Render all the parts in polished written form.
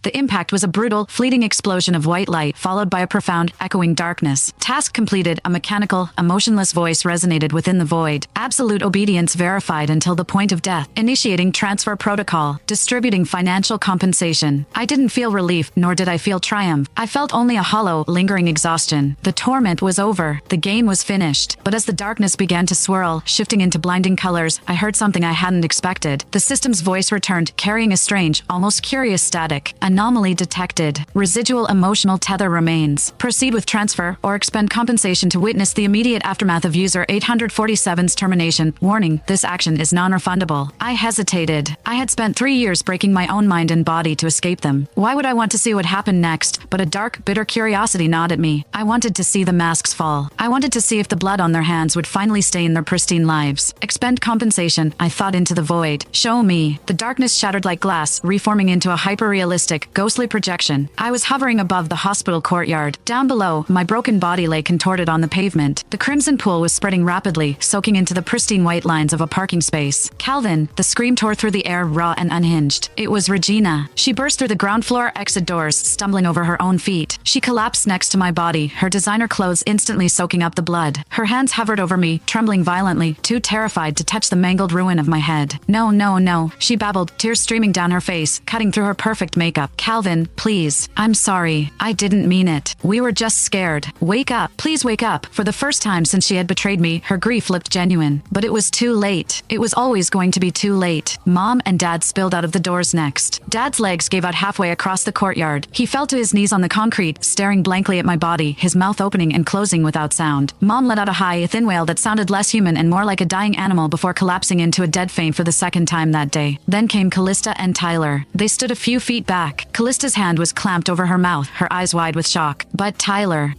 The impact was a brutal, fleeting explosion of white light, followed by a profound, echoing darkness. Task completed, a mechanical, emotionless voice resonated within the void. Absolute obedience verified until the point of death. Initiating transfer protocol. Distributing financial compensation. I didn't feel relief, nor did I feel triumph. I felt only a hollow, lingering exhaustion. The torment was over. The game was finished. But as the darkness began to swirl, shifting into blinding colors, I heard something I hadn't expected. The system's voice returned, carrying a strange, almost curious static. Anomaly detected. Residual emotional tether remains. Proceed with transfer or expend compensation to witness the immediate aftermath of user 847's termination. Warning, this action is non-refundable. I hesitated. I had spent 3 years breaking my own mind and body to escape them. Why would I want to see what happened next? But a dark, bitter curiosity gnawed at me. I wanted to see the masks fall. I wanted to see if the blood on their hands would finally stain their pristine lives. Expend compensation, I thought into the void. Show me. The darkness shattered like glass, reforming into a hyper-realistic, ghostly projection. I was hovering above the hospital courtyard. Down below, my broken body lay contorted on the pavement. The crimson pool was spreading rapidly, soaking into the pristine white lines of a parking space. Calvin, the scream tore through the air raw and unhinged. It was Regina. She burst through the ground floor exit doors, stumbling over her own feet. She collapsed next to my body, her designer clothes instantly soaking up the blood. Her hands hovered over me, trembling violently, too terrified to touch the mangled ruin of my head. No, no, no, she babbled, tears streaming down her face, cutting through her perfect makeup. Calvin, please. I'm sorry. I didn't mean it. We were just scared. Wake up. Please wake up. For the first time since she had betrayed me, her grief looked genuine. But it was too late. It was always going to be too late. Mom and Dad spilled out of the doors next. Dad's legs gave out halfway across the courtyard. He fell to his knees on the concrete, staring blankly at my body, his mouth opening and closing without sound. Mom let out a high, thin wail that sounded less human and more like a dying animal before collapsing into a dead faint for the second time that day. Then came Callista and Tyler. They stood a few feet back. Callista's hand was clamped over her mouth, her eyes wide with shock. But Tyler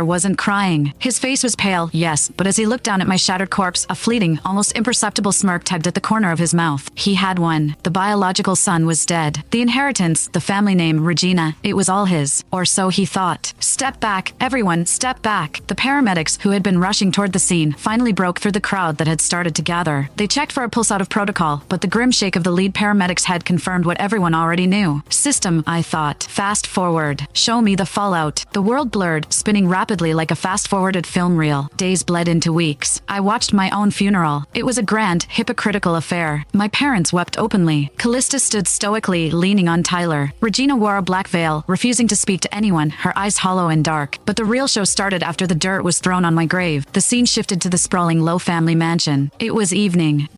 wasn't crying. His face was pale, yes, but as he looked down at my shattered corpse, a fleeting, almost imperceptible smirk tugged at the corner of his mouth. He had one. The biological son was dead. The inheritance, the family name, Regina, it was all his. Or so he thought. Step back, everyone, step back. The paramedics, who had been rushing toward the scene, finally broke through the crowd that had started to gather. They checked for a pulse out of protocol, but the grim shake of the lead paramedic's head confirmed what everyone already knew. System, I thought. Fast forward. Show me the fallout. The world blurred, spinning rapidly like a fast-forwarded film reel. Days bled into weeks. I watched my own funeral. It was a grand, hypocritical affair. My parents wept openly. Callista stood stoically, leaning on Tyler. Regina wore a black veil, refusing to speak to anyone, her eyes hollow and dark. But the real show started after the dirt was thrown on my grave. The scene shifted to the sprawling low family mansion. It was evening.